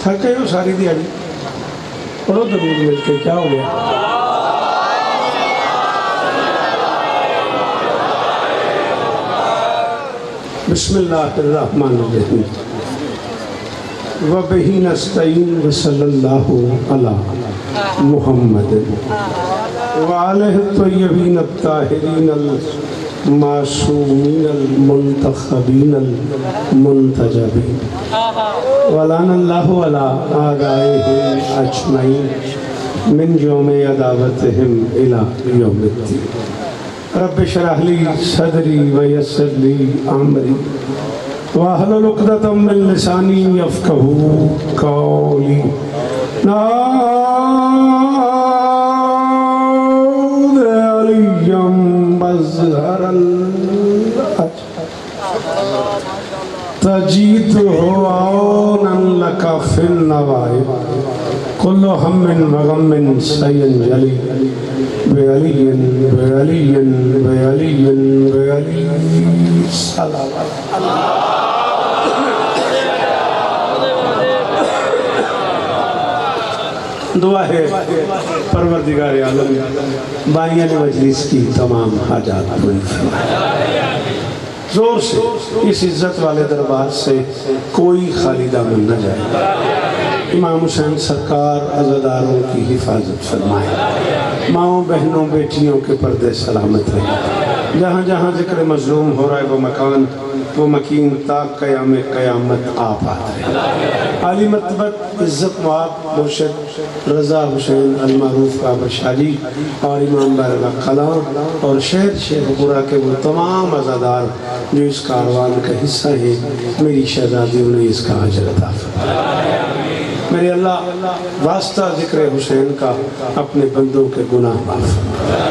تھکے ہو ساری دیہڑی؟ پڑھو درود مل کے، کیا ہو گیا؟ بسم اللہ الرحمن الرحیم وَبِهِ نَسْتَعِينُ وَصَلَّى اللَّهُ عَلَى محمد وَعَلَيْهِ الطَّيِّبِينَ الطَّاهِرِينَ المعصومین المنتخبین المنتجبین ولعن اللہ علی اعدائهم اجمعین من یوم عداوتهم الی یوم الدین رب اشرح لی صدری ویسر لی امری واحلل عقدۃ من لسانی یفقهوا قولی نعوذ علیم مظہر تجید عونا لک فی النوائب کل ہم وغم سین جلی بعلی بعلی بعلی بعلی صلی اللہ دعا ہے پروردگار عالم بائیان مجلس کی تمام حاجات پوری فرمائے، زور سے اس عزت والے دربار سے کوئی خالی دامن نہ جائے، امام حسین سرکار عزاداروں کی حفاظت فرمائے، ماؤں بہنوں بیٹیوں کے پردے سلامت رہے، جہاں جہاں ذکر مظلوم ہو رہا ہے وہ مکان وہ مکین تا قیام قیامت آباد ہے۔ عالی مرتبت عزت معاب مرشد رضا حسین المعروف کعبہ شاہی اور امام بارگاہ قلعہ اور شہر شیخ پورہ کے وہ تمام عزادار جو اس کاروان کا حصہ ہیں، میری شہزادیوں نے اس کا اجر عطا فرمائے۔ میرے اللہ واسطہ ذکر حسین کا اپنے بندوں کے گناہ معاف فرمائے۔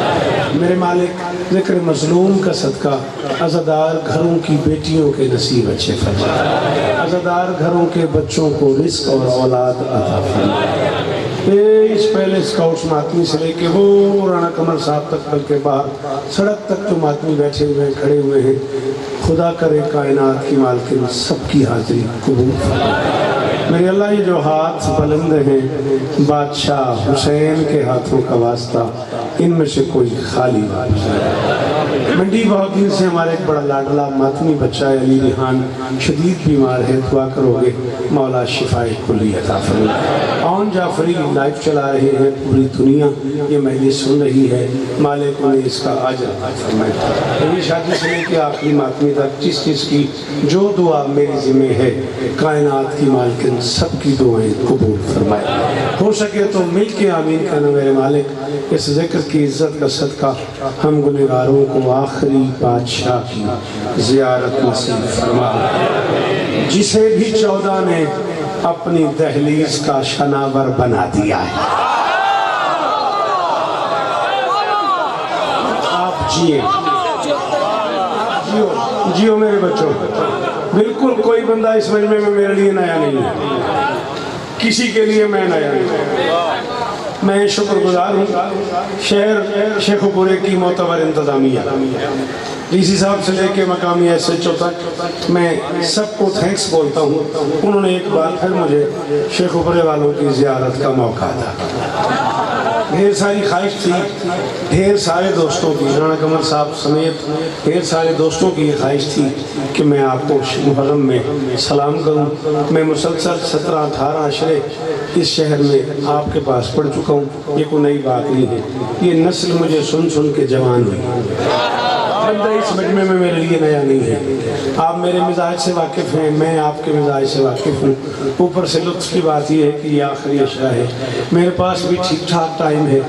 میرے مالک ذکر مظلوم کا صدقہ عزادار گھروں کی بیٹیوں کے نصیب اچھے فرمائے، عزادار گھروں کے بچوں کو رزق اور اولاد عطا فرمائے۔ اس پہلے سکاؤٹس ماتمی سے لے کے وہ رانا کمر صاحب تک بلکہ باہر سڑک تک جو ماتمی بیٹھے ہوئے کھڑے ہوئے ہیں، خدا کرے کائنات کی مالکن سب کی حاضری قبول فرمائے۔ میرے اللہ یہ جو ہاتھ بلند ہیں بادشاہ حسین کے ہاتھوں کا واسطہ ان میں سے کوئی خالی نہ جائے۔ منڈی بہت دن سے ہمارے ایک بڑا لاڈلا ماتمی بچہ ہے علی ریحان شدید بیمار ہے، دعا کرو گے مولا شفائے کلی عطا فرمائے۔ آن جعفری لائف چلا رہے ہیں، پوری دنیا یہ مجلس سن رہی ہے، مالک انہیں اس کا اجر عطا فرمائے۔ میری شادی سے لے کے آخری ماتمی تک جس جس کی جو دعا میری ذمہ ہے کائنات کی مالکن سب کی دعائیں قبول فرمائے۔ ہو سکے تو مل کے آمین کہنا میرے مالک، اس ذکر کی عزت کا صدقہ ہم گنہگاروں کو آخری بادشاہ کی زیارت نصیب فرما، جسے بھی 14 نے اپنی دہلیز کا شناور بنا دیا ہے۔ آپ جیئے جیو میرے بچوں، بالکل کوئی بندہ اس مجمع میں میرے لیے نیا نہیں ہے، کسی کے لیے میں نیا نہیں، میں شکر گزار ہوں شہر شیخ پورے کی معتبر انتظامیہ، ڈی سی صاحب سے لے کے مقامی ایس ایچ او تک میں سب کو تھینکس بولتا ہوں، انہوں نے ایک بار پھر مجھے شیخ پورے والوں کی زیارت کا موقع تھا۔ ڈھیر ساری خواہش تھی، ڈھیر سارے دوستوں کی، رانا قمر صاحب سمیت ڈھیر سارے دوستوں کی یہ خواہش تھی کہ میں آپ کو محرم میں سلام کروں۔ میں مسلسل 17-18 عشرے اس شہر میں آپ کے پاس پڑھ چکا ہوں، یہ کوئی نئی بات نہیں ہے، یہ نسل مجھے سن سن کے جوان ہوئی، بندہ اس مجمع میں میرے لیے نیا نہیں ہے۔ آپ میرے مزاج سے واقف ہیں، میں آپ کے مزاج سے واقف ہوں، اوپر سے لطف کی بات یہ ہے کہ یہ آخری عشرہ ہے، میرے پاس بھی ٹھیک ٹھاک ٹائم ہے۔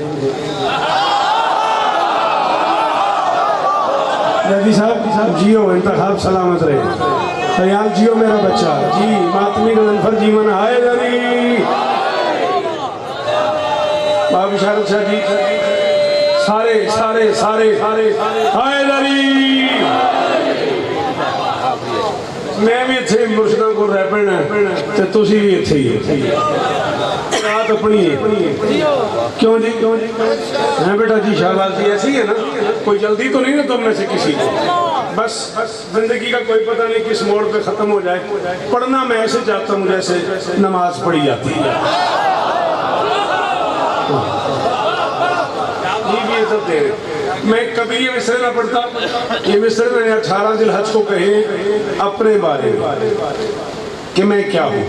جی صاحب جیو انتخاب سلامت رہے، خیال جیو میرا بچہ جی، ماتمی غضنفر جیون آئے داری باب اشارت شاہ جی، سارے سارے سارے آئے داری میں بھی تھے مرشدوں کو ریپڑ ہیں تو تسی بھی تھے ہی رات اپنی ہے کیوں جی بیٹا جی شہباز جی ایسی ہے نا، کوئی جلدی تو نہیں نا تم میں سے کسی کو، بس زندگی کا کوئی پتہ نہیں کس موڑ پہ ختم ہو جائے. پڑھنا میں ایسے چاہتا ہوں جیسے نماز پڑھی جاتی ہے. یہ بھی عزت دے رہے. میں کبھی یہ مصرع نہ پڑھتا. یہ مصرع میں نے 18 ذی الحج کو کہے اپنے بارے میں کہ میں کیا ہوں,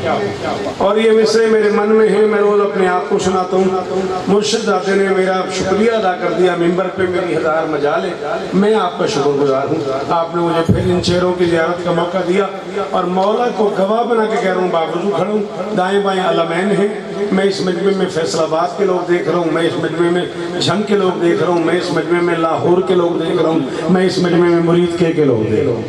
اور یہ مصرع میرے من میں ہیں. میں روز اپنے آپ کو سناتا ہوں. مرشد دادے نے میرا شکریہ ادا کر دیا ممبر پہ, میری 1000 مجال ہے. میں آپ کا شکر گزار ہوں. آپ نے مجھے پھر ان چہروں کی زیارت کا موقع دیا, اور مولا کو گواہ بنا کے کہہ رہا ہوں, باوضو کھڑا ہوں. دائیں بائیں علمین ہیں. میں اس مجمع میں فیصل آباد کے لوگ دیکھ رہا ہوں, میں اس مجمع میں جھنگ کے لوگ دیکھ رہا ہوں, میں اس مجمع میں لاہور کے لوگ دیکھ رہا ہوں, میں اس مجمع میں مرید کے لوگ دیکھ رہا ہوں.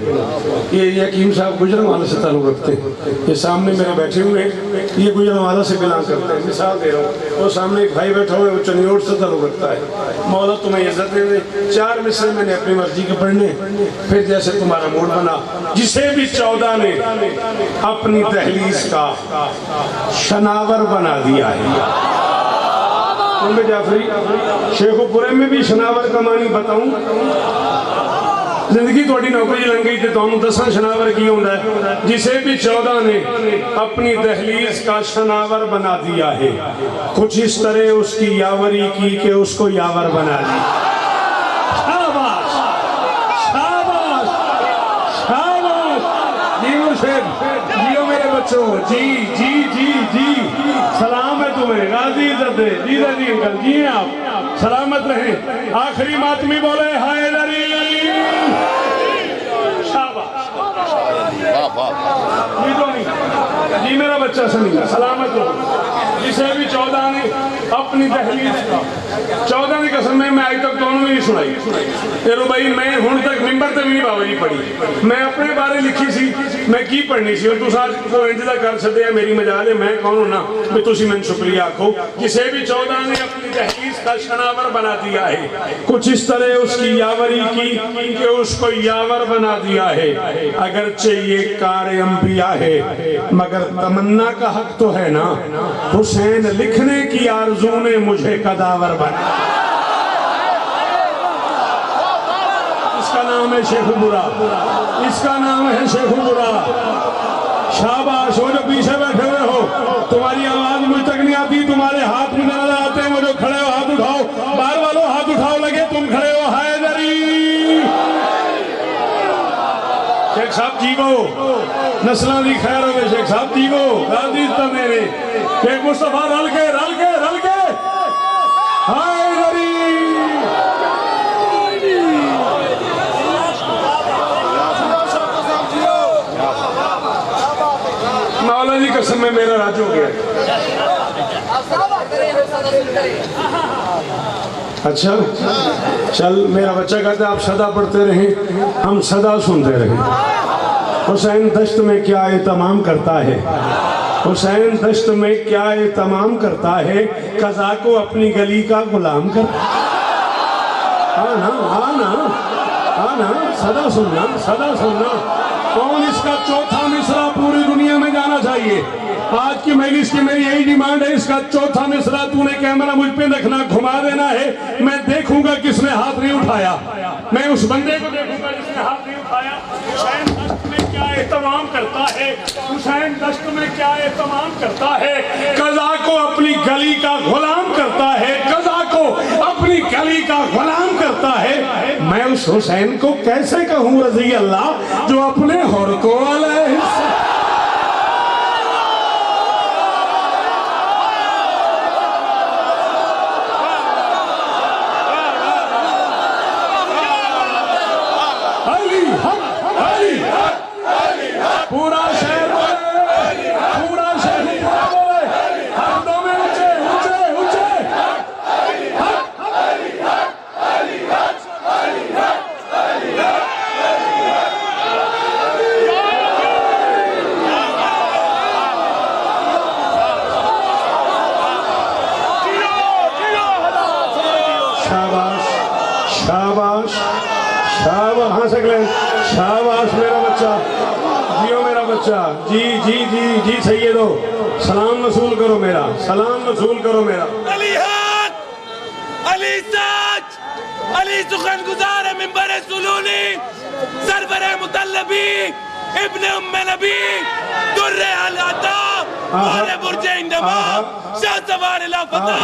یہ حکیم صاحب گجرانوالہ سے تعلق رکھتے ہیں. یہ سامنے میرے بیٹھے ہوئے ہیں, یہ گجرانوالہ سے بلانگ کرتے ہیں. مثال دے رہا ہوں, وہ سامنے ایک بھائی بیٹھا ہوا ہے, وہ چنیوٹ سے تعلق رکھتا ہے. مولا تمہیں عزت دے دے. 4 مصرع میں نے اپنی مرضی کے پڑھنے, پھر جیسے تمہارا موڈ بنا. جسے بھی 14 نے اپنی دہلیز کا شناور بنا دیا ہے. امام جعفری شیخ پورے میں بھی شناور کا معنی بتاؤں. زندگی توڑی نوکری لنگ گئی تھی تو ہم 10 شناور کی ہوں ہے. جسے بھی 14 نے اپنی دہلیز کا شناور بنا دیا ہے, کچھ اس طرح اس کی یاوری کی کہ اس کو یاور بنا دی. شاباش شاباش شاباش. جی مرشد, جیو میرے بچوں, جی جی جی جی, سلام ہے تمہیں. غازی عزت ہے. جی جی انکل, جی ہیں آپ, سلامت رہیں. آخری ماتمی بولے ہائے دری. جی میرا بچہ سنیے, سلامت ہو. جسے بھی 14 نے اپنی دہلیز کا, 14 کی قسم میں آج تک دونوں میں نہیں سنائی. تیرو بھائی میں ہون تک ممبر تے بھی نہیں بابا جی پڑھی. میں اپنے بارے لکھی سی, میں کی پڑھنی سی, اور تو ساتھ کو انتظار کر سکتے ہیں. میری مجال ہے, میں کون ہوں نا, میں تو میں شکریہ آکھو. جسے بھی 14 نے اپنی دہلیز کا شناور بنا دیا ہے, کچھ اس طرح اس کی یاوری کی کہ اس کو یاور بنا دیا ہے. اگرچہ یہ کار انبیاء ہے مگر تمنا کا حق تو ہے نا. حسین لکھنے کی آرزو نے مجھے کداور بنا. اس کا نام ہے شیخ برا, اس کا نام ہے شیخ برا. شاباش. وہ جو پیچھے بیٹھے ہوئے ہو, تمہاری آواز مجھ تک نہیں آتی, تمہارے ہاتھ میں نظر آتے ہیں. وہ جو کھڑے ہو ہاتھ اٹھاؤ, باہر والوں ہاتھ اٹھاؤ, لگے تم کھڑے ہو. حیدری شیخ صاحب جی کو نسلہ دی خیر ہوئے. شیخ صاحب جی کو غازی تا میرے شیخ مصطفیٰ رل کے رل کے رل کے حیدری. مولا جی قسم میں میرا راج ہو گیا. اچھا چل, میرا بچہ کہتا ہے آپ صدا پڑھتے رہیں, ہم صدا سنتے رہیں. حسین دشت میں کیا اہتمام کرتا ہے, حسین دشت میں کیا اہتمام کرتا ہے, قضا کو اپنی گلی کا غلام کرتا ہے. آنا صدا سننا, صدا سننا. کون اس کا چوتھا مصرع پوری دنیا میں جانا چاہیے. آج کی مجلس کی میری یہی ڈیمانڈ ہے, اس کا چوتھا مصرع تو نے کیمرہ مجھ پہ رکھنا, گھما دینا ہے. میں دیکھوں گا کس نے ہاتھ نہیں اٹھایا, میں اس بندے کو دیکھوں گا جس نے ہاتھ نہیں اٹھایا. حسین دشت میں کیا اہتمام کرتا ہے, حسین دشت میں کیا اہتمام کرتا ہے, قضا کو اپنی گلی کا غلام کرتا ہے, قضا کو اپنی گلی کا غلام کرتا ہے. میں اس حسین کو کیسے کہوں رضی اللہ جو اپنے حر کو علیہ پورا شہر بولے, پورا شہر بولے, ہاتھوں میں اونچے اونچے اونچے. شاباش شاباش شاباش. ہاں سکلیں شاباش میرا بچہ, جیو میرا بچہ. جی جی جی جی سیدو, سلام وصول کرو میرا, سلام وصول کرو میرا. علی حق, علی سچ, علی سخن گزار منبر سلونی سرور مطلبی ابن ام نبی در العطا مال برج انما شاہ سوار لافتہ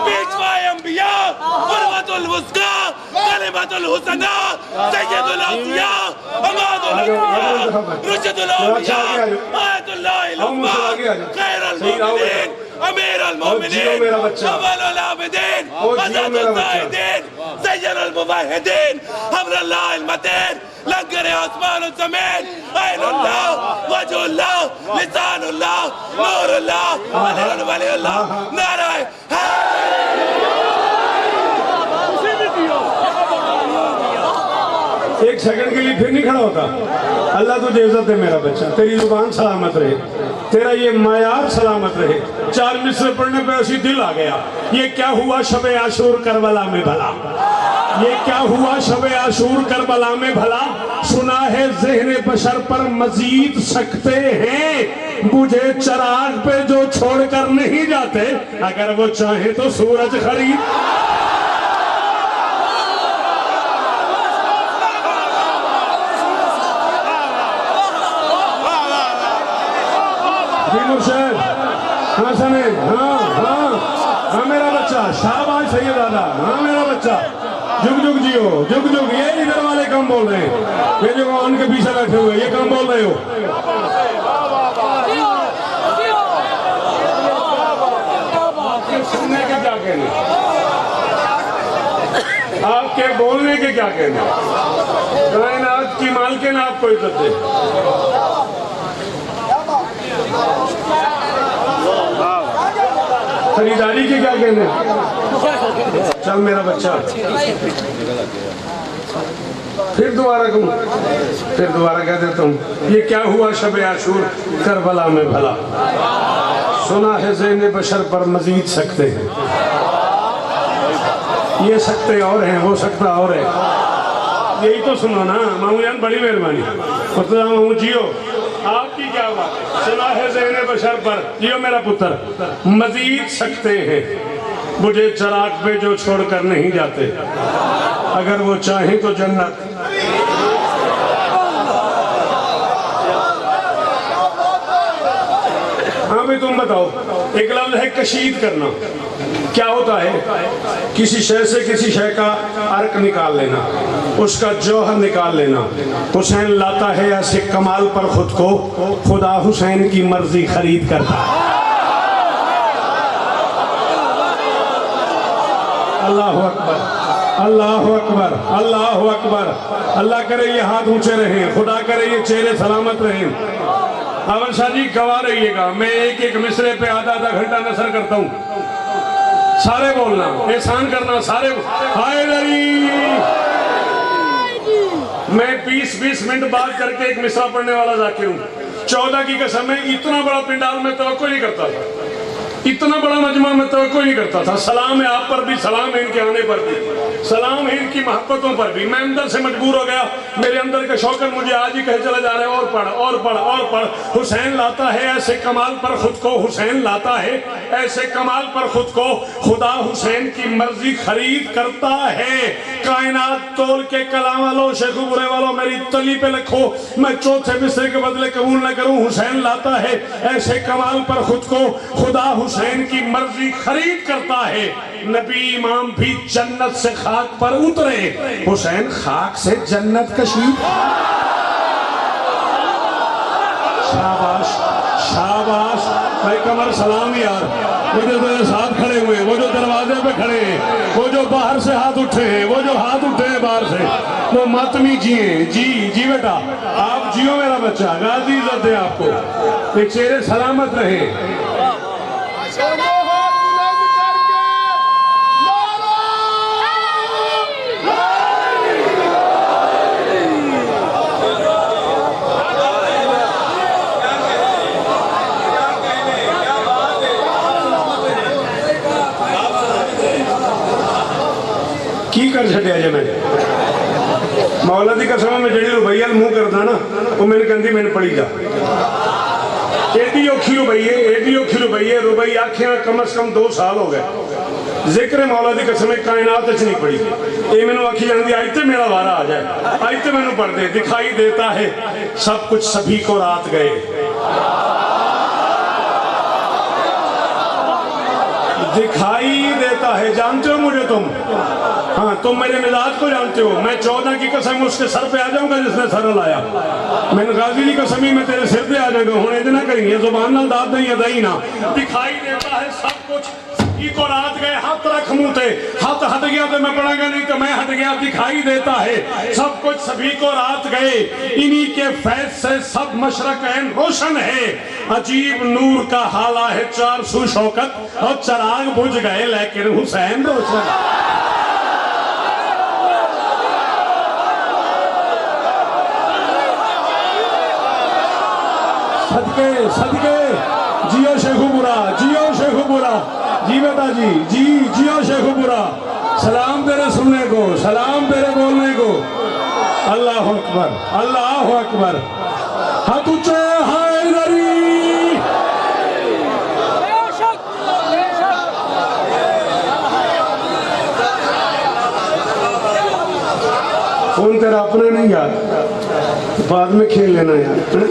پیشوائے انبیاء قروت الوسقا کلمت الحسنہ سید الاولیاء اماد الاولیاء رشد الاولیاء آیت اللہ العظمہ خیر المومنین امیر المومنین اول العابدین حضرت الزاہدین سید الموحدین حبر اللہ المتین لنگر آسمان و زمین عین اللہ وجہ اللہ لسان اللہ نور اللہ علی ولی اللہ نعرہ ایک سیکنڈ کے لیے پھر نہیں کھڑا ہوتا. اللہ تجھے عزت دے میرا بچہ, تیری زبان سلامت رہے, تیرا یہ معیار سلامت رہے. 4 مصرع پڑھنے پہ اسی دل آ گیا. یہ کیا ہوا شب عاشور کربلا میں بھلا, یہ کیا ہوا شب عاشور کربلا میں بھلا, سنا ہے ذہن بشر پر مزید سکتے ہیں, مجھے چراغ پہ جو چھوڑ کر نہیں جاتے, اگر وہ چاہیں تو سورج خرید. مرشد ہاں سنیں, ہاں میرا بچہ, شاباش سید دادا, ہاں میرا بچہ, جگ جگ جیو, جگ جگ. یہ ادھر والے کم بول رہے ہیں, یہ جو ان کے پیچھے بیٹھے ہوئے یہ کم بول رہے ہو. سننے کے کیا کہنے, آپ کے بولنے کے کیا کہنے, کائنات کی مالکن آپ کو عزت دے. خریداری کے کیا کہنے, چل میرا بچہ. پھر دوبارہ کہوں, پھر دوبارہ کہہ دیتا ہوں, یہ کیا ہوا شب عاشور کربلا میں بھلا, سنا ہے ذہن بشر پر مزید سکتے ہیں. یہ سکتے اور ہیں, وہ سکتا اور ہے. یہی تو سنا نا مامو جان, بڑی مہربانی. مرتضیٰ مامو جیو, آپ کی کیا بات, سنا ہے ذہن بشر پر, جیو میرا پتر, مزید سکتے ہیں, مجھے چراغ پہ جو چھوڑ کر نہیں جاتے, اگر وہ چاہیں تو جنت. ہاں بھی تم بتاؤ, ایک لفظ ہے کشید کرنا, کیا ہوتا ہے, کسی شے سے کسی شے کا عرق نکال لینا, اس کا جوہر نکال لینا. حسین لاتا ہے ایسے کمال پر خود کو, خدا حسین کی مرضی خرید کرتا ہے. اللہ اکبر, اللہ اکبر, اللہ اکبر. اللہ کرے یہ ہاتھ اونچے رہیں, خدا کرے یہ چہرے سلامت رہیں. اول شاہ جی گواہ رہیے گا, میں ایک ایک مصرے پہ آدھا گھنٹہ نثر کرتا ہوں, سارے بولنا, احسان کرنا سارے. حیدری, میں 20 منٹ بات کر کے ایک مصرع پڑھنے والا ذاکر ہوں. 14 کی قسم میں اتنا بڑا پنڈال میں توقع نہیں کرتا تھا, اتنا بڑا مجمع میں توقع نہیں کرتا تھا. سلام ہے آپ پر بھی, سلام ہے ان کے آنے پر بھی, سلام ہے ان کی محبتوں پر بھی. میں اندر سے مجبور ہو گیا, میرے اندر کا شوقن مجھے آج ہی کہے چلا جا رہا ہے, اور پڑھ اور پڑھ اور پڑھ. حسین لاتا ہے ایسے کمال پر خود کو, حسین لاتا ہے ایسے کمال پر خود کو, خدا حسین کی مرضی خرید کرتا ہے. کائنات تول کے کلام والوں, شیخو برے والوں, میری تلی پہ لکھو, میں چوتھے مصرے کے بدلے قبول نہ کروں. حسین لاتا ہے ایسے کمال پر خود کو, خدا حسین کی مرضی خرید کرتا ہے. نبی امام بھی جنت سے خاک پر اترے, حسین خاک سے جنت کشید. شاباش شاباش بھائی کمر سلام یار. وہ جو تیرے ساتھ کھڑے ہوئے, وہ جو دروازے پہ کھڑے ہیں, وہ جو باہر سے ہاتھ اٹھے ہیں, وہ جو ہاتھ اٹھے ہیں باہر سے, وہ ماتمی جیئے. جی جی بیٹا, آپ جیو میرا بچہ, غازی عزت ہے آپ کو, ایک چہرے سلامت رہے. کی کر چھٹیا جی, میں مولا دی قسم میں جڑی روبئی منہ کرتا نا, وہ میں نے کہندی میں نے پڑھی جا. ایڈی اوکھی روبئی ہے, ایڈی اوکھی روبئی ہے. روبئی آکھیاں کم از کم 2 سال ہو گئے, ذکر مولا دی قسم کائنات اچ نہیں پڑی یہ میں نے آکھی جاندی آج تے میرا وارہ آ جائے آج تے میں نے پڑھ دے دکھائی دیتا ہے سب کچھ سبھی کو رات گئے دکھائی دیتا ہے جانتے ہو مجھے تم ہاں تم میرے مزاج کو جانتے ہو میں 14 کی قسم اس کے سر پہ آ جاؤں گا جس نے سر لایا میں نے غازی کی قسمی میں تیرے سر پہ آ جاؤں گا ہونے دینا کریں گے زبان نال داد نہیں ادائی نہ دکھائی دیتا ہے سب کچھ سبھی کو رات گئے ہاتھ رکھ منہ تے ہاتھ ہٹ گیا تو میں پڑھا گا نہیں تو میں ہٹ گیا دکھائی دیتا ہے سب کچھ سبھی کو رات گئے انہی کے فیض سے سب مشرق عین روشن ہے عجیب نور کا حالہ ہے 400 شوکت اور چراغ بجھ گئے لیکن حسین روشن صدقے صدقے جیو شیخو برا جیو شیخو برا جی بیٹا جی جی جیو شیخو برا سلام تیرے سننے کو سلام تیرے بولنے کو اللہ اکبر اللہ اکبر ہاتھ اونچے حیدری فون تیرا اپنا نہیں یار بعد میں کھیل لینا یار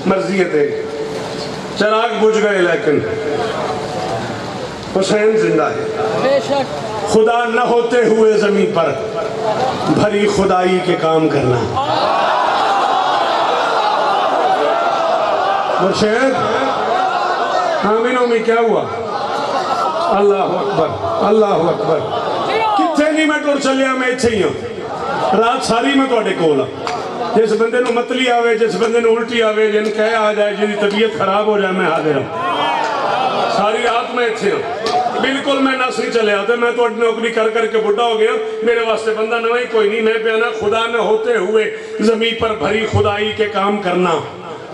مرضی ہے تیری چراغ بجھ گئے لیکن حسین زندہ ہے خدا نہ ہوتے ہوئے زمین پر بھری خدائی کے کام کرنا مرشد آمینوں میں کیا ہوا اللہ اکبر اللہ اکبر کتنے نہیں میں ٹور چلیا میں اچھے ہی ہوں رات ساری میں تو اڈے کولا جس بندے نو متلی آوے جس بندے نو الٹی آوے جن کہہ آ جائے جنہی طبیعت خراب ہو جائے میں حاضر ہوں ساری رات میں اچھے ہوں بالکل میں نس نہیں چلے آتے میں تو اڈ نوکری کر کر کے بڑھا ہو گیا میرے واسطے بندہ نوائی کوئی نہیں میں پیانا خدا نہ ہوتے ہوئے زمین پر بھری خدائی کے کام کرنا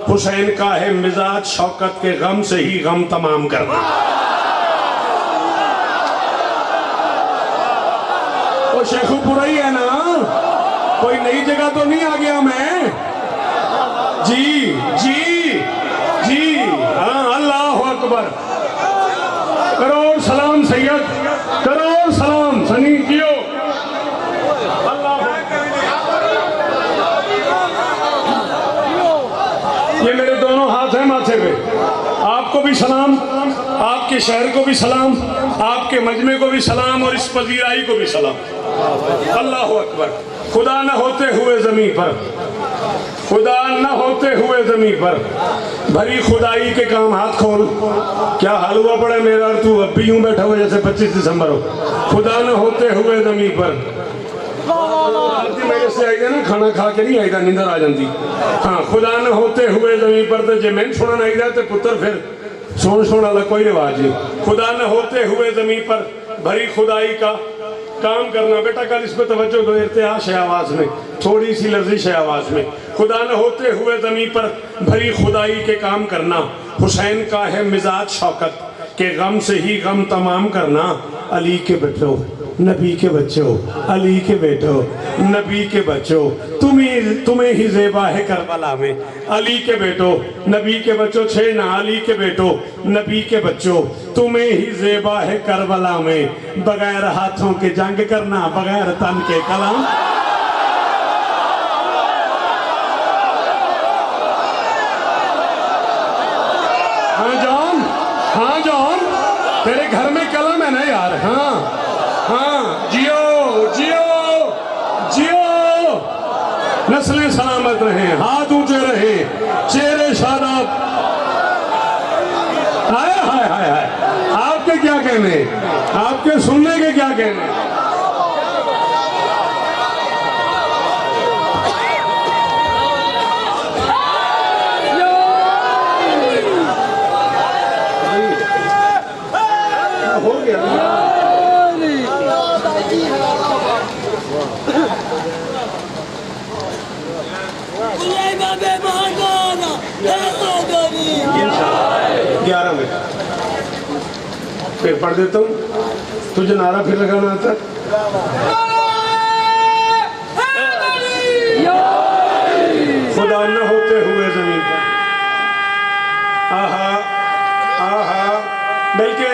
حسین کا ہے مزاج شوکت کے غم سے ہی غم تمام کرنا وہ شیخو پورا ہی ہے نا کوئی نئی جگہ تو نہیں آ گیا میں جی جی جی ہاں اللہ اکبر کروڑ سلام سید کروڑ سلام سنی کیو یہ میرے دونوں ہاتھ ہیں ماتھے پہ آپ کو بھی سلام آپ کے شہر کو بھی سلام آپ کے مجمع کو بھی سلام اور اس پذیرائی کو بھی سلام اللہ اکبر خدا نہ ہوتے ہوئے زمین پر خدا نہ ہوتے ہوئے زمین پر بھری خدائی کے کام ہاتھ کھول کیا حال ہوا پڑا میرا اور تو اب بھی یوں بیٹھا ہوا جیسے 25 دسمبر ہو خدا نہ ہوتے ہوئے زمین پر میرے سے آئی دا نا کھانا کھا کے نہیں آئی دا نیندر آ جاندی ہاں خدا نہ ہوتے ہوئے زمین پر تو جے میں سونا نہیں دا تے پتر پھر سونا اللہ کوئی رواج نہیں خدا نہ ہوتے ہوئے زمین پر بھری خدائی کا کام کرنا بیٹا کل اس پہ توجہ دو ارتعاش ہے آواز میں تھوڑی سی لرزش ہے آواز میں خدا نہ ہوتے ہوئے زمین پر بھری خدائی کے کام کرنا حسین کا ہے مزاج شوکت کہ غم سے ہی غم تمام کرنا علی کے بیٹو نبی کے بچوں علی کے بیٹو نبی کے بچوں تمہیں ہی زیبا ہے کربلا میں علی کے بیٹو نبی کے بچوں چھیڑنا علی کے بیٹو نبی کے بچوں تمہیں ہی زیبا ہے کربلا میں بغیر ہاتھوں کے جنگ کرنا بغیر تن کے کلام ہاں جان تیرے گھر میں قلم ہے نا یار ہاں ہاں جیو جیو جیو نسلیں سلامت رہیں ہاتھ اونچے رہیں چہرے شاداب ہائے ہائے ہائے ہائے آپ کے کیا کہنے آپ کے سننے کے کیا کہنے ہو گیا گیارہ میں پھر پڑھ دیتا ہوں تجھے نعرہ پھر لگانا آتا خدا نہ ہوتے ہوئے زمین پر آہا آہا مل کے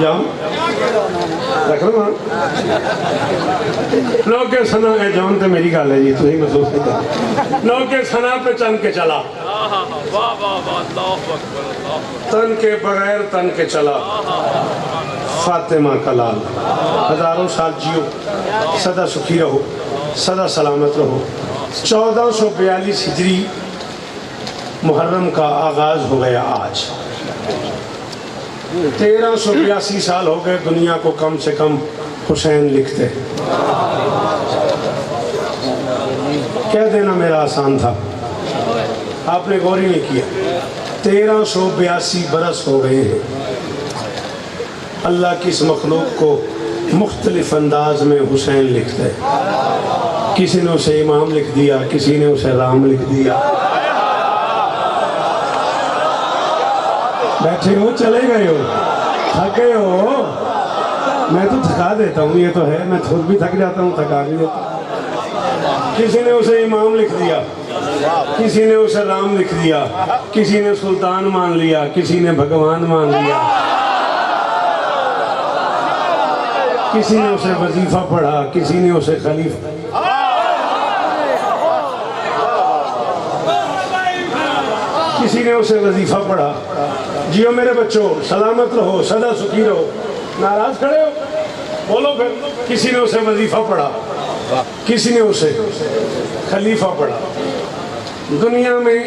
جاؤ رکھ لو لوگ کے سنا اے جان تے میری گل ہے جی تھی محسوس نہیں کر لوگ کے سنا پہ چن کے چلا تن کے بغیر تن کے چلا فاطمہ کا لال ہزاروں سال جیو سدا سکھی رہو سدا سلامت رہو 1442 ہجری محرم کا آغاز ہو گیا آج 1382 سال ہو گئے دنیا کو کم سے کم حسین لکھتے کہہ دینا میرا آسان تھا آپ نے غور ہی نہیں کیا 1382 برس ہو گئے ہیں اللہ کی اس مخلوق کو مختلف انداز میں حسین لکھتے کسی نے اسے امام لکھ دیا کسی نے اسے رام لکھ دیا بیٹھے ہو چلے گئے ہو تھک گئے ہو میں تو تھکا دیتا ہوں یہ تو ہے میں خود بھی تھک جاتا ہوں تھکا بھی دیتا ہوں کسی نے اسے امام لکھ دیا کسی نے اسے رام لکھ دیا کسی نے سلطان مان لیا کسی نے بھگوان مان لیا کسی نے اسے وظیفہ پڑھا کسی نے اسے خلیفہ کسی نے اسے وظیفہ پڑھا جیو میرے بچوں سلامت رہو سدا سکھی رہو ناراض کھڑے ہو بولو پھر کسی نے اسے وظیفہ پڑھا کسی نے اسے خلیفہ پڑھا دنیا میں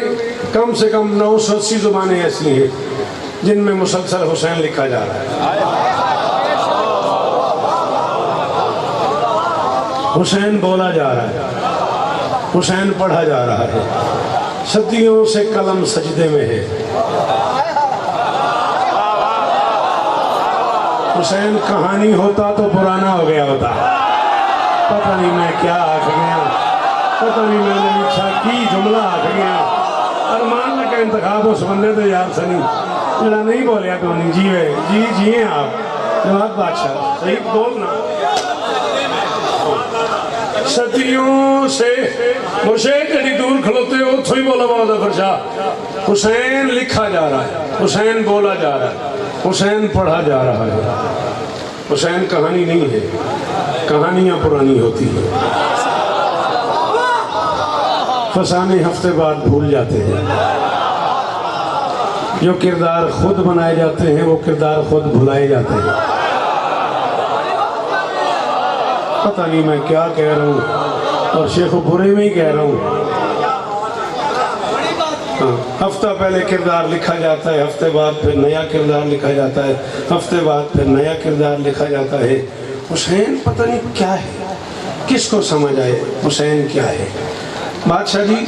کم سے کم 980 زبانیں ایسی ہیں جن میں مسلسل حسین لکھا جا رہا ہے حسین بولا جا رہا ہے حسین پڑھا جا رہا ہے صدیوں سے قلم سجدے میں ہے حسین کہانی ہوتا تو پرانا ہو گیا ہوتا پتہ نہیں میں کیا آکھ گیا پتہ نہیں میں نے لکھا کی جملہ آکھ گیا ارمان لگا انتخاب اس بندے تو یار سنی جڑا نہیں بولیا تو نہیں جیوے جی ہیں آپ جواب بادشاہ صحیح بولنا صدیوں سے مرشد جڑی دور کھلوتے ہو تو ہی بولا بہت فرشا حسین لکھا جا رہا ہے حسین بولا جا رہا ہے حسین پڑھا جا رہا ہے حسین کہانی نہیں ہے کہانیاں پرانی ہوتی ہیں فسانے ہفتے بعد بھول جاتے ہیں جو کردار خود بنائے جاتے ہیں وہ کردار خود بھلائے جاتے ہیں پتہ نہیں میں کیا کہہ رہا ہوں اور شیخ و برے میں ہی کہہ رہا ہوں ہفتہ پہلے کردار لکھا جاتا ہے ہفتے بعد پھر نیا کردار لکھا جاتا ہے ہفتے بعد پھر نیا کردار لکھا جاتا ہے حسین پتہ نہیں کیا ہے کس کو سمجھ آئے حسین کیا ہے بادشاہ جی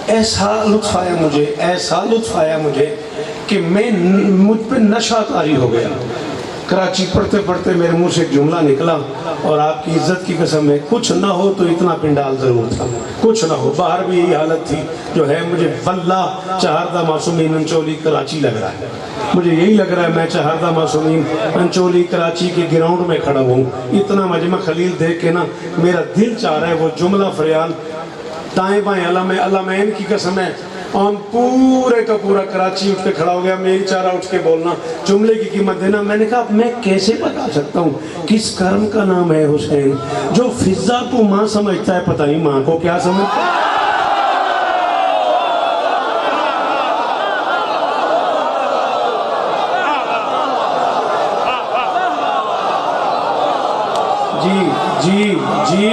ایسا لطف آیا مجھے کہ مجھ پہ نشہ طاری ہو گیا کراچی پڑھتے پڑھتے میرے منہ سے ایک جملہ نکلا اور آپ کی عزت کی قسم ہے کچھ نہ ہو تو اتنا پنڈال ضرور تھا کچھ نہ ہو باہر بھی یہی حالت تھی جو ہے مجھے واللہ چہاردہ معصومین انچولی کراچی لگ رہا ہے مجھے یہی لگ رہا ہے میں چہاردہ معصومین انچولی کراچی کے گراؤنڈ میں کھڑا ہوں اتنا مجمع خلیل دیکھ کے نا میرا دل چاہ رہا ہے وہ جملہ فریال دائیں بائیں علامین کی قسم ہے اور پورے کا پورا کراچی اٹھ کے کھڑا ہو گیا میری چارہ اٹھ کے بولنا جملے کی قیمت دینا میں نے کہا میں کیسے بتا سکتا ہوں کس کرم کا نام ہے حسین جو فضا کو ماں سمجھتا ہے پتہ نہیں ماں کو کیا سمجھتا ہے جی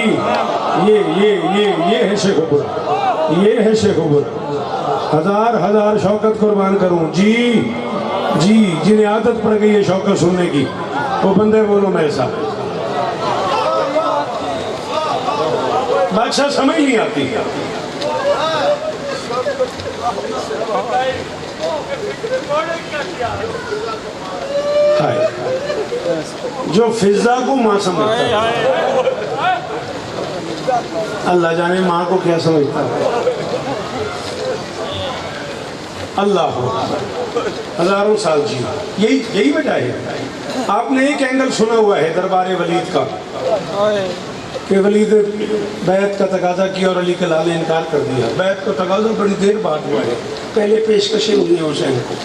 یہ ہے شیخ عبر یہ ہے شیخ عبر ہزار شوکت قربان کروں جی جنہیں عادت پڑ گئی ہے شوکت سننے کی وہ بندے بولو میرے ساتھ بادشاہ سمجھ نہیں آتی جو فضا کو ماں سمجھتا ہے اللہ جانے ماں کو کیا سمجھتا ہے اللہ ہزاروں سال جی یہی وجہ ہے آپ نے ایک اینگل سنا ہوا ہے دربار ولید کا کہ ولید بیعت کا تقاضا کیا اور علی کے لال نے انکار کر دیا بیعت کا تقاضا بڑی دیر بعد ہوا ہے پہلے پیشکشیں ہوئی ہیں حسین کو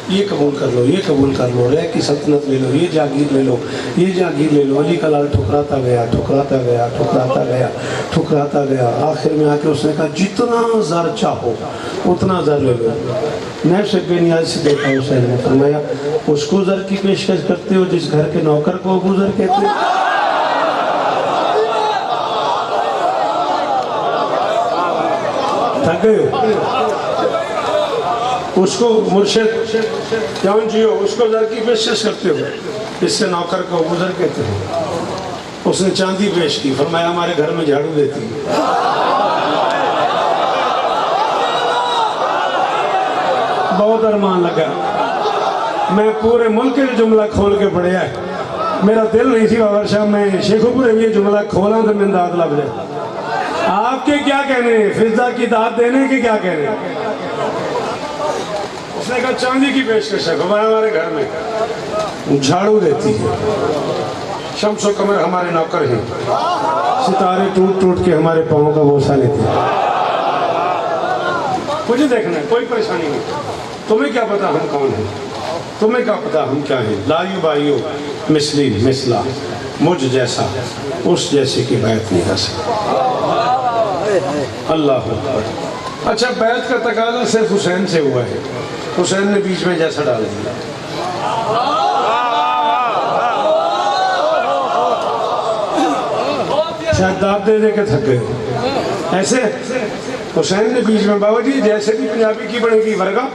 یہ قبول کر لو، یہ قبول کر لو، رہ کی سلطنت لے لو، یہ جاگیر لے لو، یہ جاگیر لے لو۔ علی کا لال ٹھکراتا گیا، ٹھکراتا گیا، ٹھکراتا گیا، ٹھکراتا گیا۔ آخر میں آ کے اس نے کہا جتنا زر چاہو اتنا زر لے لو۔ نیب سے بے نیاز سے دیکھا حسین نے، فرمایا اس کو زر کی پیشکش کرتے ہو جس گھر کے نوکر کو ابو زر کہتے ہیں؟ تھک گئے ہو؟ اس کو مرشد جان جیو اس کو زر کی پیشکش کرتے ہو، اس سے نوکر کو ابو زر کہتے ہیں۔ اس نے چاندی پیش کی، فرمایا ہمارے گھر میں جھاڑو دیتی ہے۔ بہت ارمان لگا، میں پورے ملک کے جملہ کھول کے پڑھیا ہے، میرا دل نہیں سی بابر شاہ میں شیخو پورے بھی جملہ کھولا تو میں داد لگ جائے۔ آپ کے کیا کہنے ہیں؟ فضا کی داد دینے کے کیا کہنے ہیں؟ اس نے کہا چاندی کی پیشکش ہے، ہمارے گھر میں جھاڑو دیتی ہے، شمس و قمر ہمارے نوکر ہیں، ستارے ٹوٹ ٹوٹ کے ہمارے پاؤں کا بوسہ لیتے ہیں۔ مجھے دیکھنا ہے، کوئی پریشانی نہیں، تمہیں کیا پتا ہم کون ہیں، تمہیں کیا پتا ہم کیا ہیں۔ لا یبایو مثلی مثلا، مجھ جیسا اس جیسے کی بیعت نہیں کر سکتا۔ اللہ اکبر۔ اچھا بیعت کا تقاضا صرف حسین سے ہوا ہے، حسین نے بیچ میں جیسا ڈال دیا۔ شاید داد دے دے کے تھک گئے ایسے حسین نے بیچ میں، بابا جی جیسے بھی پنجابی کی بنے گی ورگا،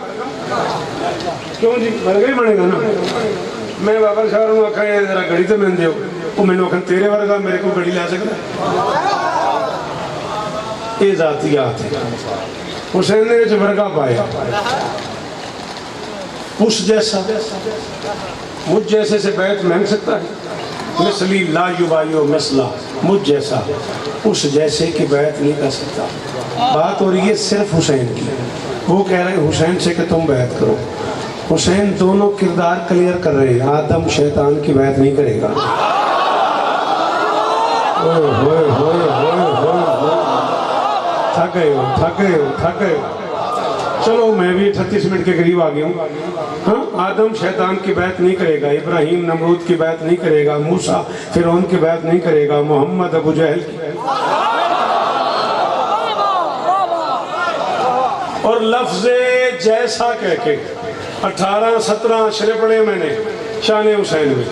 کیوں جی ورگا ہی بنے گا نا۔ میں بابا شاہ نے آکھا ہے ذرا گھڑی تو میں دیو، وہ میں نے آکھا تیرے ورگا میرے کو گھڑی لے سکتا۔ یہ ذاتیات ہے۔ حسین نے جو ورگا پایا، اس جیسا مجھ جیسے سے بیعت مانگ سکتا ہے؟ مثلی لا یبایو مثلا، مجھ جیسا اس جیسے کی بیعت نہیں کر سکتا۔ بات ہو رہی ہے صرف حسین کی، وہ کہہ رہے ہیں حسین سے کہ تم بیعت کرو۔ حسین دونوں کردار کلیئر کر رہے ہیں، آدم شیطان کی بیعت نہیں کرے گا۔ تھک گئے ہو، تھک گئے ہو، تھک گئے ہو۔ چلو میں بھی 38 منٹ کے قریب آ گیا ہوں۔ ہاں آدم شیطان کی بیعت نہیں کرے گا، ابراہیم نمرود کی بیعت نہیں کرے گا، موسیٰ فرعون کی بیعت نہیں کرے گا، محمد ابو جہل کی۔ اور لفظ جیسا کہہ کے 18-17 اشرے پڑھے میں نے شان حسین میں،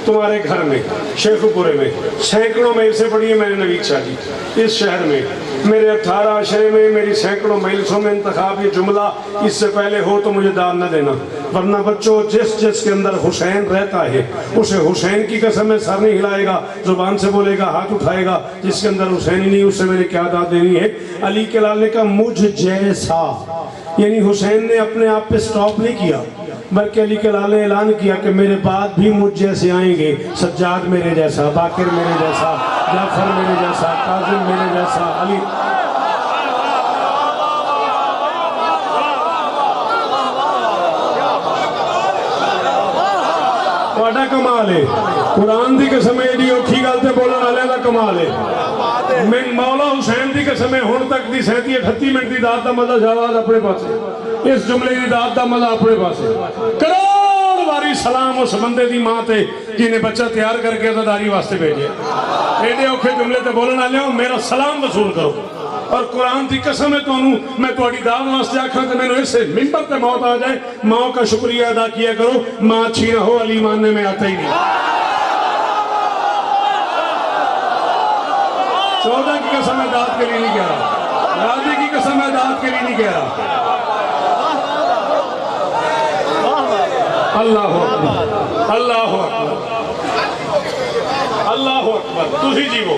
تمہارے گھر میں، شیخو پورے میں، سینکڑوں میل سے پڑھی ہے میں نے نوید شاہ جی، اس شہر میں میرے 18 اشرے میں میری سینکڑوں میلوں میں انتخاب۔ یہ جملہ اس سے پہلے ہو تو مجھے داد نہ دینا، ورنہ بچوں جس جس کے اندر حسین رہتا ہے اسے حسین کی قسم میں سر نہیں ہلائے گا، زبان سے بولے گا، ہاتھ اٹھائے گا۔ جس کے اندر حسین ہی نہیں اس سے میں نے کیا داد دینی ہے۔ علی کے لال نے کہا مجھ جیسا، یعنی حسین نے اپنے آپ پہ سٹاپ نہیں کیا، بلکہ علی کے لال نے اعلان کیا کہ میرے بعد بھی مجھ جیسے آئیں گے، سجاد میرے جیسا، باقر میرے جیسا، جعفر میرے جیسا، کاظم میرے جیسا، علی۔ واڈا کمال ہے، قرآن دی قسم ہے جی اوکھی گل تے بولن والے دا کمال ہے۔ میں مولا حسین دی قسم ہے ہن تک دی 37-38 منٹ دی داد دا مزہ شہباز اپنے پاسے، اس جملے دی داد دا مزہ اپنے پاسے۔ کروڑ واری سلام اس بندے دی ماں تے جنہیں بچہ تیار کر کے عزاداری واسطے بھیجے۔ ایڈے اوکھے جملے تے بولن والے ہو، میرا سلام وصول کرو۔ اور قرآن دی قسم ہے تو میں تھوڑی داد واسطے آکھاں تے میں نے اس سے منبر تے موت آ جائے، ماں کا شکریہ ادا کیا کرو، ماں اچھی نہ ہو علی ماننے میں آتا ہی نہیں۔ 14 کی قسم ہے داد کے لیے نہیں کہہ رہا، راضی کی قسم ہے داد کے لیے نہیں کہہ رہا۔ اللہ اکبر، اللہ اکبر، اللہ اکبر۔ تُسی جیو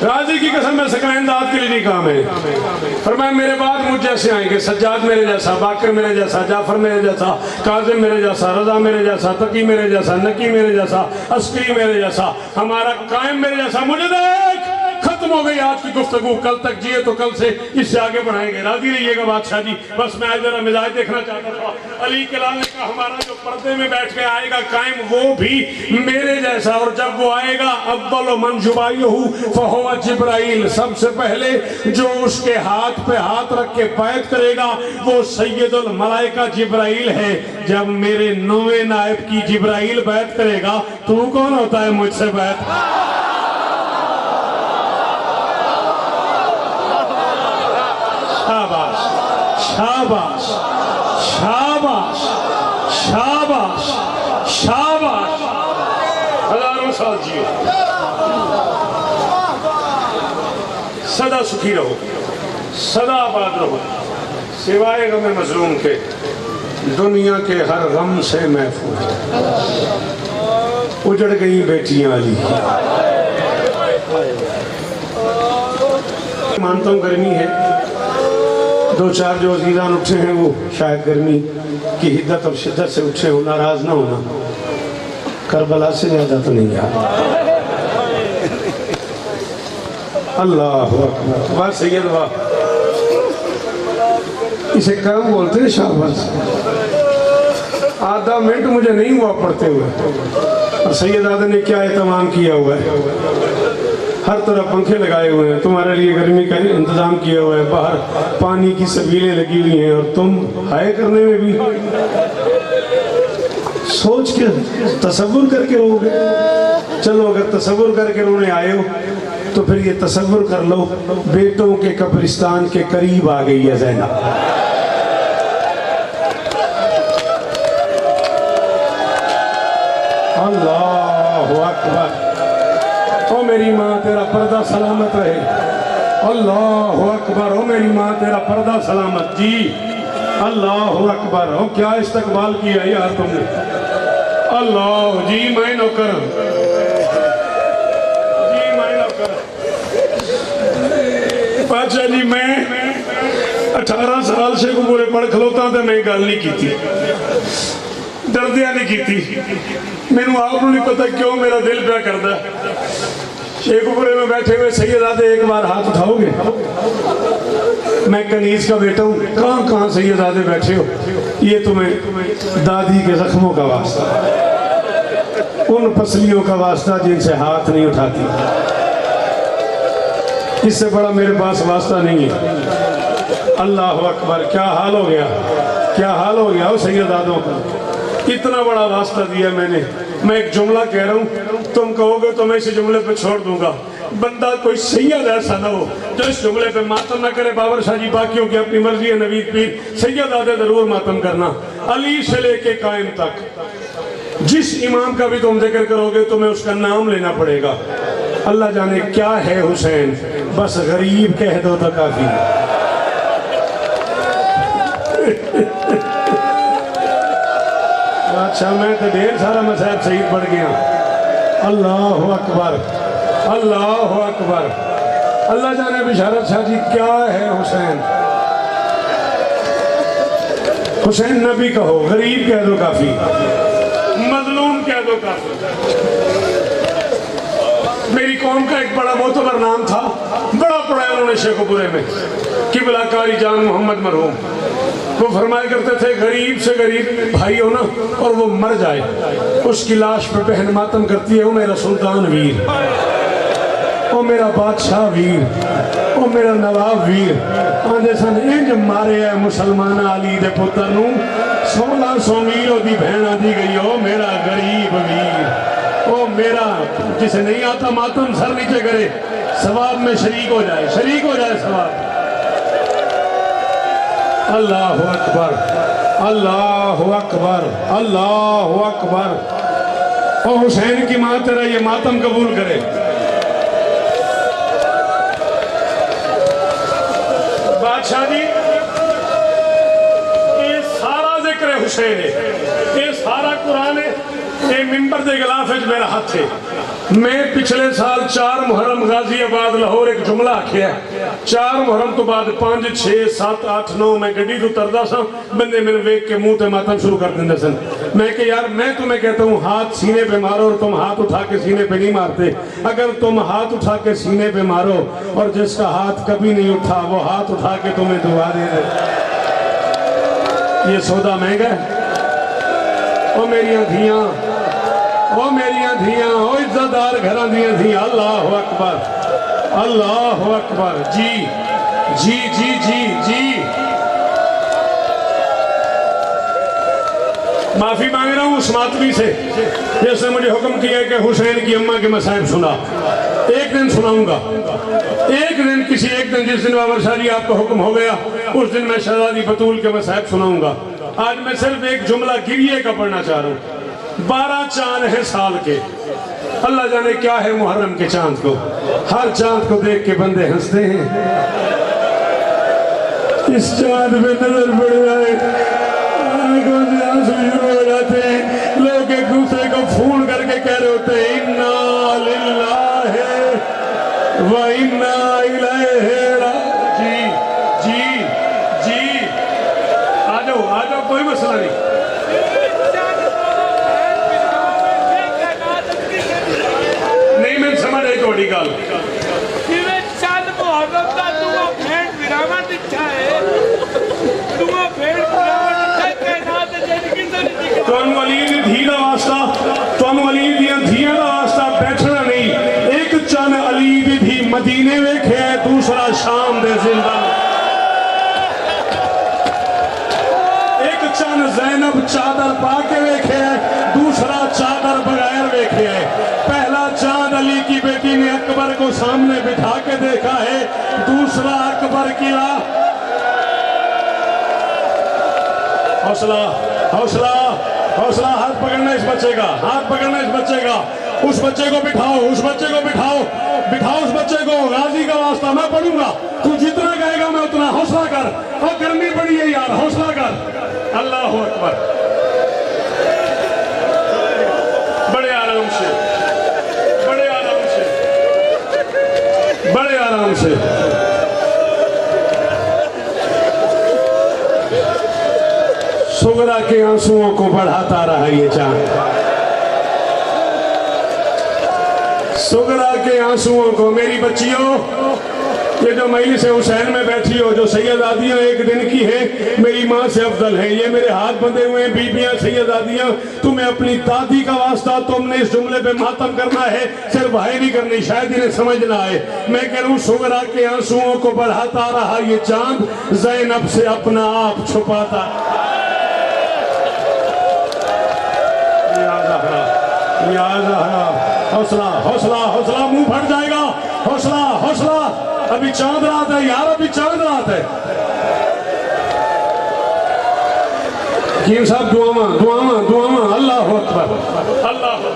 راضی کی قسم میں سکرین داد کے لیے نہیں کہا میں۔ فرمایا میرے بعد مجھ جیسے آئیں گے، سجاد میرے جیسا، باقر میرے جیسا، جعفر میرے جیسا، کاظم میرے جیسا، رضا میرے جیسا، تقی میرے جیسا، نقی میرے جیسا، عسکری میرے جیسا، ہمارا قائم میرے جیسا۔ مجھے دیکھ ختم ہو گئی آج کی گفتگو، کل تک جیے تو کل سے اس سے آگے بڑھائیں گے، راضی رہیے گا بادشاہ جی۔ بس میں ذرا مزاج دیکھنا چاہتا تھا، علی کے لال نے کہا ہمارا جو پردے میں بیٹھ کے آئے گا قائم وہ بھی میرے جیسا، اور جب وہ آئے گا اول من یبایعہ فہو جبرائیل، سب سے پہلے جو اس کے ہاتھ پہ ہاتھ رکھ کے بیعت کرے گا وہ سید الملائکہ جبرائیل ہے۔ جب میرے نویں نائب کی جبرائیل بیعت کرے گا تو کون ہوتا ہے مجھ سے بیعت؟ شاباش شاباش شاباش شاباش شاباش، ہزاروں سال جیو، سدا سکھی رہو، سدا آباد رہو، سوائے غم مظلوم کے دنیا کے ہر غم سے محفوظ۔ اجڑ گئی بیٹیاں علی، مانتا ہوں گرمی ہے، دو چار جو عزیزان اٹھے ہیں وہ شاید گرمی کی حدت اور شدت سے اٹھے ہو، ناراض نہ ہونا، کربلا سے زیادہ تو نہیں یاد۔ اللہ اکبر، واہ سید واہ، اسے کرم بولتے ہیں شاباش۔ آدھا منٹ مجھے نہیں ہوا پڑھتے ہوئے، اور سید آدھا نے کیا اہتمام کیا ہوا ہے، ہر طرف پنکھے لگائے ہوئے ہیں، تمہارے لیے گرمی کا انتظام کیا ہوا ہے، باہر پانی کی سبیلیں لگی ہوئی ہیں، اور تم ہائے کرنے میں بھی سوچ کے تصور کر کے رو گے۔ چلو اگر تصور کر کے رونے آئے ہو تو پھر یہ تصور کر لو بیٹوں کے قبرستان کے قریب آ گئی ہے زینب۔ اللہ اکبر، او میری ماں تیرا پردہ سلامت رہے، اللہ اکبر، او میری ماں تیرا پردہ سلامت، جی اللہ اکبر، او کیا استقبال کیا یار تم نے، اللہ، جی میں نوکر، جی میں نوکر، بادشاہ جی میں 18 سال سے کو پورے پڑھ کھلوتا تھا، میں گال نہیں کی تھی، دردیاں نہیں کی تھی، میں نے آپ کو نہیں پتا کیوں میرا دل پہ کرتا ہے۔ شیخ پورے میں بیٹھے ہوئے سیدادے ایک بار ہاتھ اٹھاؤ گے؟ میں کنیز کا بیٹا ہوں، کہاں کہاں سیدادے بیٹھے ہو؟ یہ تمہیں دادی کے زخموں کا واسطہ، ان پسلیوں کا واسطہ جن سے ہاتھ نہیں اٹھاتی، اس سے بڑا میرے پاس واسطہ نہیں ہے۔ اللہ اکبر، کیا حال ہو گیا، کیا حال ہو گیا وہ سیدادوں کا، اتنا بڑا واسطہ دیا میں نے۔ میں ایک جملہ کہہ رہا ہوں، تم کہو گے تو میں اسی جملے پہ چھوڑ دوں گا، بندہ کوئی سید ایسا نہ ہو جو اس جملے پہ ماتم نہ کرے۔ بابر شاہ جی باقیوں کی اپنی مرضی ہے، نوید پیر، سیدادے ضرور ماتم کرنا، علی سے لے کے قائم تک جس امام کا بھی تم ذکر کرو گے تمہیں اس کا نام لینا پڑے گا۔ اللہ جانے کیا ہے حسین، بس غریب کہہ دو تو کافی۔ اچھا میں تو ڈھیر سارا مصائب شہید پڑھ گیا۔ اللہ اکبر، اللہ اکبر، اللہ جانے بشارت شاہ جی کیا ہے حسین، حسین نبی کہو، غریب کہہ دو کافی، مظلوم کہہ دو کافی۔ میری قوم کا ایک بڑا معتبر نام تھا، بڑا پڑھایا انہوں نے شیخ پورے میں، قبلہ کاری جان محمد مرحوم، وہ فرمایا کرتے تھے غریب سے غریب بھائی ہو نا اور وہ مر جائے، اس کی لاش پہ بہن ماتم کرتی ہے، او میرا سلطان ویر، او میرا بادشاہ ویر، او میرا نواب ویر، آندے سن انج مارے ہے مسلمان علی دے پتر نو 1600 میل دی بہن آدھی گئی، او میرا غریب ویر، او میرا جسے نہیں آتا ماتم سر نیچے کرے، ثواب میں شریک ہو جائے، شریک ہو جائے ثواب۔ اللہ اکبر، اللہ اکبر، اللہ اکبر، او حسین کی ماں تیرا یہ ماتم قبول کرے۔ بادشاہ جی یہ سارا ذکر حسین ہے، یہ سارا قرآن ہے، یہ ممبر دے غلاف ہے جو میرا ہاتھ ہے، میں پچھلے سال 4 محرم غازی آباد لاہور ایک جملہ آکھیا ہے 4 محرم تو بعد 5 6 7 8 9 میں گڈی تو تردا سا بندے میں ویک کے منہ تے ماتم شروع کر دیندے سن میں کہ یار میں تمہیں کہتا ہوں ہاتھ سینے پہ مارو اور تم ہاتھ اٹھا کے سینے پہ نہیں مارتے اگر تم ہاتھ اٹھا کے سینے پہ مارو اور جس کا ہاتھ کبھی نہیں اٹھا وہ ہاتھ اٹھا کے تمہیں دعا دے دے یہ سودا مہنگا ہے او میریاں دھیاں او میریاں دھیاں او عزت دار گھراں دیاں دھیاں اللہ اکبر اللہ اکبر جی جی جی جی جی معافی مانگ رہا ہوں اس ماتمی سے جس نے مجھے حکم کیا کہ حسین کی اماں کے مصائب سنا ایک دن سناؤں گا ایک دن کسی ایک دن جس دن باور شاہ جی آپ کا حکم ہو گیا اس دن میں شہزادی بطول کے مصائب سناؤں گا آج میں صرف ایک جملہ گریے کا پڑھنا چاہ رہا ہوں 12 چاند ہیں سال کے اللہ جانے کیا ہے محرم کے چاند کو ہر چاند کو دیکھ کے بندے ہنستے ہیں اس چاند پہ نظر پڑ جائے آنکھوں سے آنسو شروع ہو جاتے ہیں لوگ ایک دوسرے کو فون کر کے کہہ رہے ہوتے ہیں اِنَّا لِلَّهِ وَإِنَّا إِلَيْهِ راجعون جی جی آ جاؤ کوئی مسئلہ نہیں نہیں میں سمجھ رہی توڑی گال چند محرم کا تمہیں بھیڑ ویراما دکھا ہے تمہیں بھیڑ ویراما دکھا ہے کائنات زندگی تو نہیں دکھا تم علی دی دھی دا واسطہ تم علی دیاں دھیاں دا واسطہ بیٹھنا نہیں ایک چن علی دی دھی مدینے ویکھے ہے دوسرا شام دے زندہ ایک چن زینب چادر پا کے ویکھے ہے دوسرا چادر بغیر ویکھے ہے پہلا چاند علی کی بیٹی نے اکبر کو سامنے بٹھا کے دیکھا ہے دوسرا اکبر کی حوصلہ حوصلہ حوصلہ ہاتھ پکڑنا اس بچے کا ہاتھ پکڑنا اس بچے کا اس بچے کو بٹھاؤ اس بچے کو بٹھاؤ بٹھاؤ اس بچے کو غازی کا واسطہ میں پڑھوں گا تو جتنا کہے گا میں اتنا حوصلہ کر اور گرمی پڑی ہے یار حوصلہ کر اللہ اکبر بڑے آرام سے بڑے آرام سے بڑے آرام سے سغرا کے آنسوؤں کو بڑھاتا رہا یہ چاند سغرا کے آنسوؤں کو میری بچیوں یہ جو مجلس حسین میں بیٹھی ہو جو سیدادیاں ایک دن کی ہیں میری ماں سے افضل ہیں یہ میرے ہاتھ بندھے ہوئے ہیں بیبیاں سیدادیاں تمہیں اپنی دادی کا واسطہ تم نے اس جملے پہ ماتم کرنا ہے صرف بھائی نہیں کرنی شاید انہیں سمجھنا ہے میں کہہ رہا ہوں سغرا کے آنسوؤں کو بڑھاتا رہا یہ چاند زینب سے اپنا آپ چھپاتا یا زہرا حوصلہ حوصلہ حوصلہ منہ پھٹ جائے گا حوصلہ حوصلہ ابھی چاند رات ہے یار ابھی چاند رات ہے کیم صاحب دعاواں دعاواں دعاواں اللہ اکبر اللہ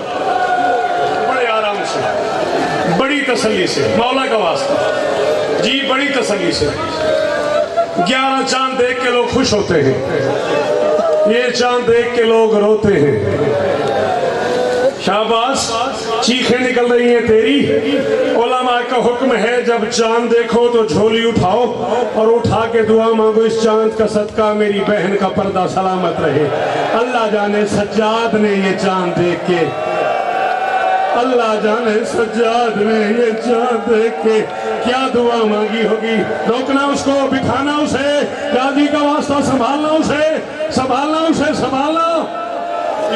بڑے آرام سے بڑی تسلی سے مولا کا واسطہ جی بڑی تسلی سے 11 چاند دیکھ کے لوگ خوش ہوتے ہیں یہ چاند دیکھ کے لوگ روتے ہیں شاباش چیخیں نکل رہی ہیں تیری علماء کا حکم ہے جب چاند دیکھو تو جھولی اٹھاؤ اور اٹھا کے دعا مانگو اس چاند کا صدقہ میری بہن کا پردہ سلامت رہے اللہ جانے سجاد نے یہ چاند دیکھ کے اللہ جانے سجاد نے یہ چاند دیکھ کے کیا دعا مانگی ہوگی روکنا اس کو بٹھانا اسے غازی کا واسطہ سنبھالنا اسے سنبھالنا اسے سنبھالنا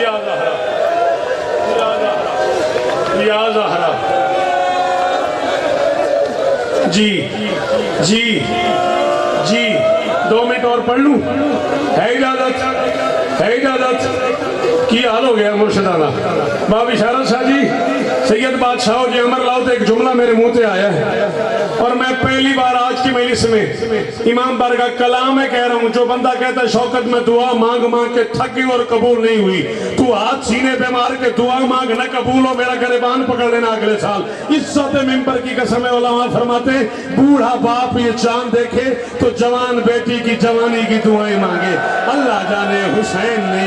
یا زہرا یا زہرا جی جی جی 2 منٹ اور پڑھ لوں ہے اجازت کی حال ہو گیا مرشدانہ باب اشارت شاہ جی سید بادشاہ جی عمر لاؤ تو ایک جملہ میرے منہ تے آیا ہے اور میں پہلی بار آج کی مجلس میں امام بارگاہ کلام میں کہہ رہا ہوں جو بندہ کہتا ہے شوکت میں دعا مانگ مانگ کے تھکی اور قبول نہیں ہوئی تو ہاتھ سینے پہ مار کے دعا مانگ نہ قبول ہو میرا گریبان پکڑ لینا اگلے سال عزت ممبر کی قسم علماء فرماتے ہیں بوڑھا باپ یہ چاند دیکھے تو جوان بیٹی کی جوانی کی دعائیں مانگے اللہ جانے حسین نے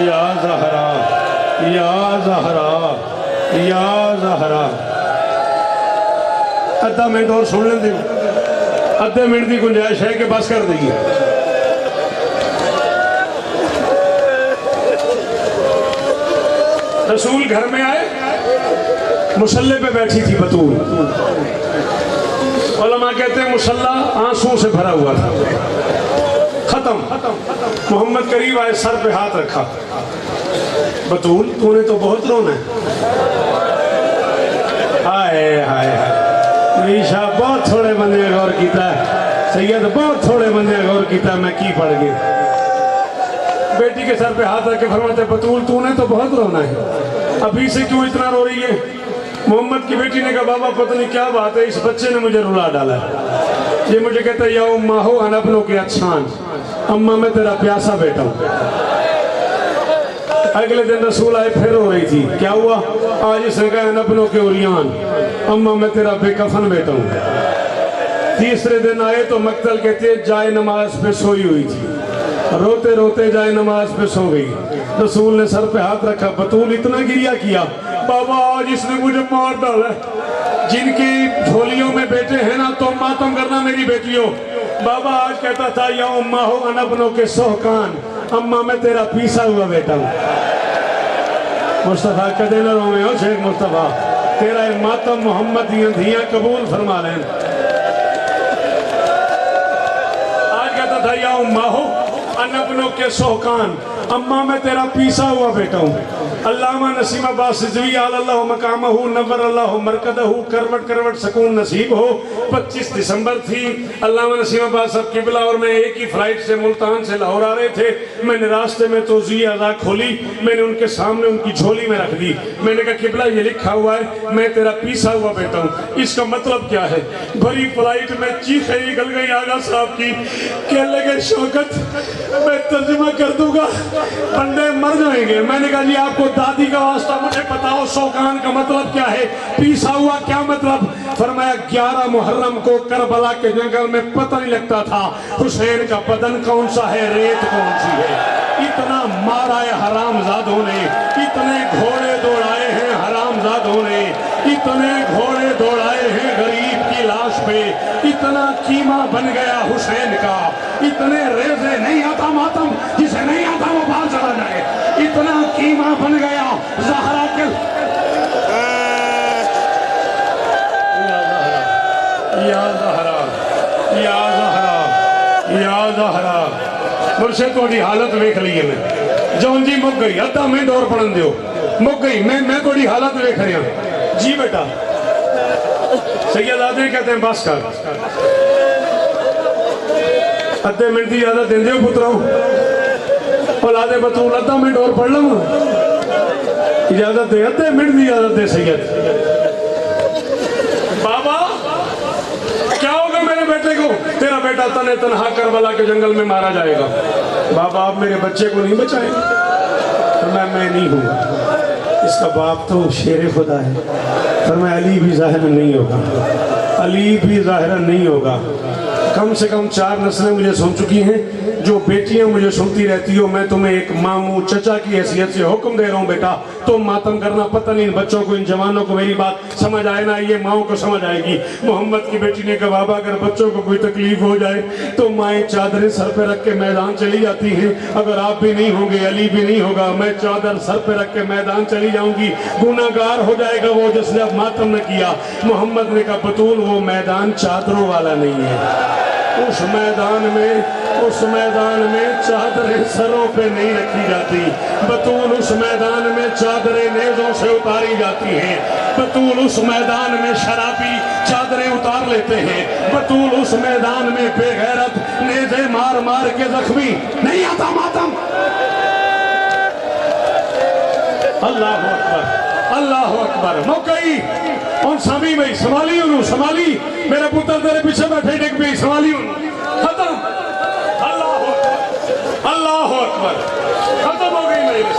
یا زہرا یا زہرا یا زہرا. ادھا منٹ اور سن لیں دے, ادھے منٹ دی گنجائش ہے کہ بس کر دئیے. رسول گھر میں آئے, مصلے پہ بیٹھی تھی بطول. علماء کہتے ہیں مصلہ آنسوں سے بھرا ہوا تھا. ختم. محمد قریب آئے, سر پہ ہاتھ رکھا. بطول تو نے تو بہت رونا ہے. ہائے ہائے ہائے, ریشا بہت تھوڑے بندے غور کیتا ہے, سید بہت تھوڑے بندے غور کیتا ہے, میں کی پڑھ گئی. بیٹی کے سر پہ ہاتھ رکھ کے فرماتے بطول تو نے تو بہت رونا ہے, ابھی سے کیوں اتنا رو رہی ہے؟ محمد کی بیٹی نے کہا بابا پتہ نہیں کیا بات ہے, اس بچے نے مجھے رلا ڈالا ہے. یہ مجھے کہتا ہے یا اماں ہو ان اپنوں کے اچھان, اماں میں تیرا پیاسا بیٹا ہوں. اگلے دن رسول آئے, پھر رو رہی تھی. کیا ہوا؟ آج اس نے کہا ان اپنوں کے اوریان, اماں میں تیرا بے کفن بیٹا ہوں. تیسرے دن آئے تو مقتل کہتے ہیں جائے نماز پہ سوئی ہوئی تھی, روتے روتے جائے نماز پہ سو گئی. رسول نے سر پہ ہاتھ رکھا. بطول اتنا گریا کیا, بابا آج اس نے مجھے مار ڈالا ہے. جن کی جھولیوں میں بیٹے ہیں نا تو ماتم کرنا میری بیٹیوں. بابا آج کہتا تھا یا اماں ہو ان اپنوں کے سوکان, اماں میں تیرا پیسا ہوا بیٹا ہوں. مصطفیٰ کدے نہ روئے ہو شیخ مصطفیٰ, تیرا ماتم محمد دھیاں قبول فرما لیں. آج کہتا تھا یا اماں ہو ان اپنوں کے سوکان, اماں میں تیرا پیسا ہوا بیٹا ہوں. علامہ نسیم عباس سجوی آل اللہ مقامہ نور اللہ مرکدہ, کروٹ کروٹ سکون نصیب ہو. 25 دسمبر تھی. علامہ نسیم عباس صاحب قبلہ اور میں ایک ہی فلائٹ سے ملتان سے لاہور آ رہے تھے. میں نے راستے میں توزیع اعضاء کھولی, میں نے ان کے سامنے ان کی جھولی میں رکھ دی. میں نے کہا قبلہ یہ لکھا ہوا ہے میں تیرا پیسا ہوا بیٹا ہوں, اس کا مطلب کیا ہے؟ بھری فلائٹ میں چیخیں نکل گئی آغا صاحب کی. کہنے لگے شوکت میں ترجمہ کر دوں گا, بندے مر جائیں گے. میں نے کہا جی آپ کو دادی کا واسطہ مجھے بتاؤ سوکان کا مطلب کیا ہے, پیسا ہوا کیا مطلب؟ فرمایا 11 محرم کو کربلا کے جنگل میں پتہ نہیں لگتا تھا حسین کا بدن کون سا ہے, ریت کون سی ہے. اتنا مارا ہے حرام زادوں نے, اتنے گھوڑے دوڑائے ہیں حرام زادوں نے, اتنے گھوڑے دوڑائے ہیں غریب کی لاش پہ, اتنا قیمہ بن گیا حسین کا, اتنے ریزے نہیں آتا ماتم جسے نہیں آتا وہ بال چلا جائے, اتنا قیمہ بن گیا زہرا کے. یا زہرا یا زہرا یا زہرا. مرشد توڑی حالت ویکھ لیے میں جون جی مک گئی, ادھا منٹ اور پڑھن دیو, مک گئی. میں توڑی حالت ویکھ رہی ہوں جی بیٹا. سید آدھے کہتے ہیں بس کر, ادھے منٹ دی اجازت دیں دیو پتراؤ. اولاد بطول ادھا منٹ اور پڑھ لوں, اجازت دے, ادھے منٹ دی اجازت دے سید. بابا کیا ہوگا میرے بیٹے کو؟ تیرا بیٹا تنے تنہا کربلا کے جنگل میں مارا جائے گا. بابا آپ میرے بچے کو نہیں بچائیں گے؟ فرمایا میں نہیں ہوں, اس کا باپ تو شیر خدا ہے. فرمایا علی بھی ظاہر نہیں ہوگا, علی بھی ظاہر نہیں ہوگا. کم سے کم 4 نسلیں مجھے سن چکی ہیں, جو بیٹیاں مجھے سنتی رہتی ہو. میں تمہیں ایک ماموں چچا کی حیثیت سے حکم دے رہا ہوں بیٹا, تم ماتم کرنا. پتہ نہیں ان بچوں کو, ان جوانوں کو میری بات سمجھ آئے نا, یہ ماؤں کو سمجھ آئے گی. محمد کی بیٹی نے کہا بابا اگر بچوں کو کوئی تکلیف ہو جائے تو مائیں چادریں سر پہ رکھ کے میدان چلی جاتی ہیں. اگر آپ بھی نہیں ہوں گے, علی بھی نہیں ہوگا, میں چادر سر پہ رکھ کے میدان چلی جاؤں گی, گناہگار ہو جائے گا وہ جس نے اب ماتم نہ کیا. محمد نے کہا بطول وہ میدان چادروں والا نہیں ہے, اس میدان میں چادریں سروں پہ نہیں رکھی جاتی. بطول اس میدان میں چادریں نیزوں سے اتاری جاتی ہیں. بطول اس میدان میں شرابی چادریں اتار لیتے ہیں. بطول اس میدان میں بے غیرت نیزے مار مار کے زخمی نہیں آتا ماتم. اللہ اکبر اللہ اکبر. موقعی اور سامی بھائی سنبھالی انہوں, سنبھالی میرا پتر تیرے پیچھے بیٹھے ڈگ پہ سنبھالی انہوں. ختم. اللہ اکبر اللہ اکبر. ختم ہو گئی مجلس.